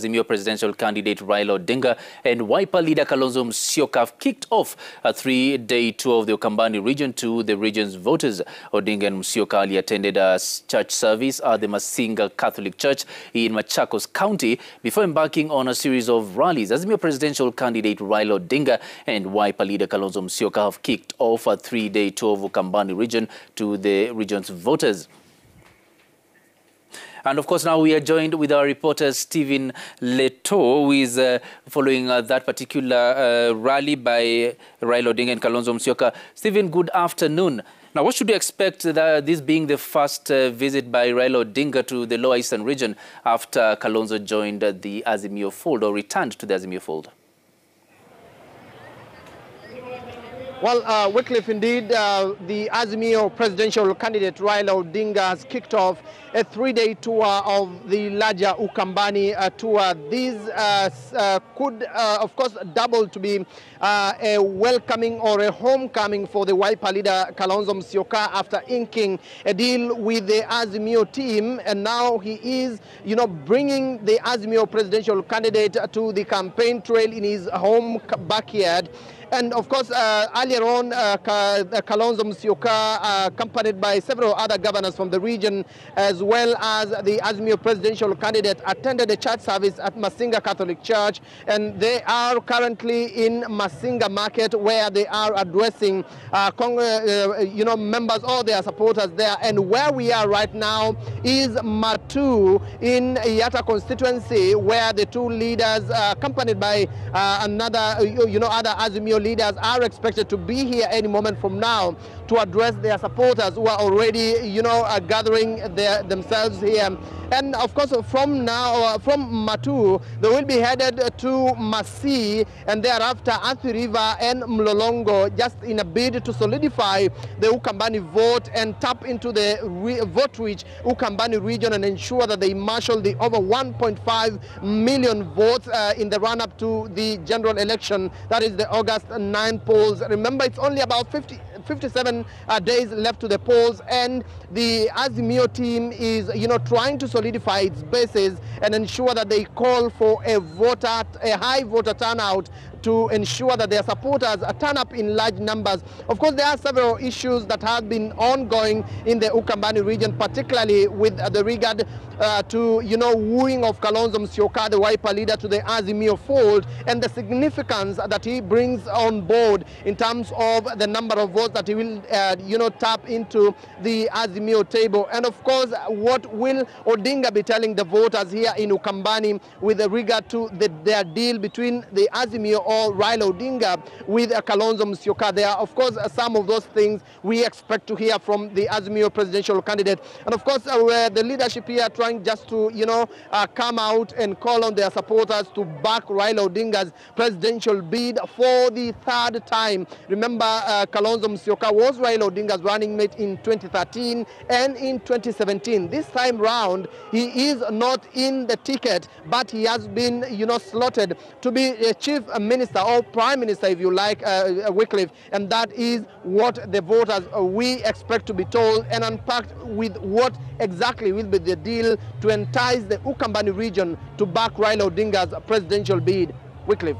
Azimio presidential candidate Raila Odinga and Wiper leader Kalonzo Musyoka have kicked off a three-day tour of the Ukambani region to the region's voters. Odinga and Musyoka earlier attended a church service at the Masinga Catholic Church in Machakos County before embarking on a series of rallies. Azimio presidential candidate Raila Odinga and Wiper leader Kalonzo Musyoka have kicked off a three-day tour of Ukambani region to the region's voters. And of course, now we are joined with our reporter Stephen Leto, who is following that particular rally by Raila Odinga and Kalonzo Musyoka. Stephen, good afternoon. Now, what should we expect this being the first visit by Raila Odinga to the Lower Eastern region after Kalonzo joined the Azimio fold or returned to the Azimio fold? Well, Wycliffe, indeed, the Azimio presidential candidate Raila Odinga has kicked off a three-day tour of the larger Ukambani tour. These could, of course, double to be a welcoming or a homecoming for the Wiper leader Kalonzo Musyoka after inking a deal with the Azimio team. And now he is, bringing the Azimio presidential candidate to the campaign trail in his home backyard. And of course, earlier on, Kalonzo Musyoka, accompanied by several other governors from the region, as well as the Azimio presidential candidate, attended a church service at Masinga Catholic Church. And they are currently in Masinga Market, where they are addressing, members or their supporters there. And where we are right now is Matu in Yata constituency, where the two leaders, accompanied by other Azimio leaders, are expected to be here any moment from now to address their supporters who are already, gathering themselves here. And of course, from Matu, they will be headed to Masi and thereafter Athi River and Mlolongo, just in a bid to solidify the Ukambani vote and tap into the vote-rich Ukambani region and ensure that they marshal the over 1.5 million votes in the run-up to the general election. That is the August 9 polls. Remember, it's only about 57 days left to the polls, and the Azimio team is, trying to solidify its bases and ensure that they call for a high voter turnout to ensure that their supporters turn up in large numbers. Of course, there are several issues that have been ongoing in the Ukambani region, particularly with the regard to, wooing of Kalonzo Musyoka, the Wiper leader, to the Azimio fold, and the significance that he brings on board in terms of the number of votes that he will, tap into the Azimio table. And of course, what will Odinga be telling the voters here in Ukambani with regard to their deal between the Azimio or Raila Odinga with Kalonzo Musyoka? There are, of course, some of those things we expect to hear from the Azimio presidential candidate. And of course, the leadership here trying just to, come out and call on their supporters to back Raila Odinga's presidential bid for the third time. Remember, Kalonzo Musyoka was Raila Odinga's running mate in 2013 and in 2017. This time round, he is not in the ticket, but he has been, slotted to be a chief minister or prime minister, if you like, Wycliffe. And that is what the voters we expect to be told and unpacked with what exactly will be the deal to entice the Ukambani region to back Raila Odinga's presidential bid. Wycliffe.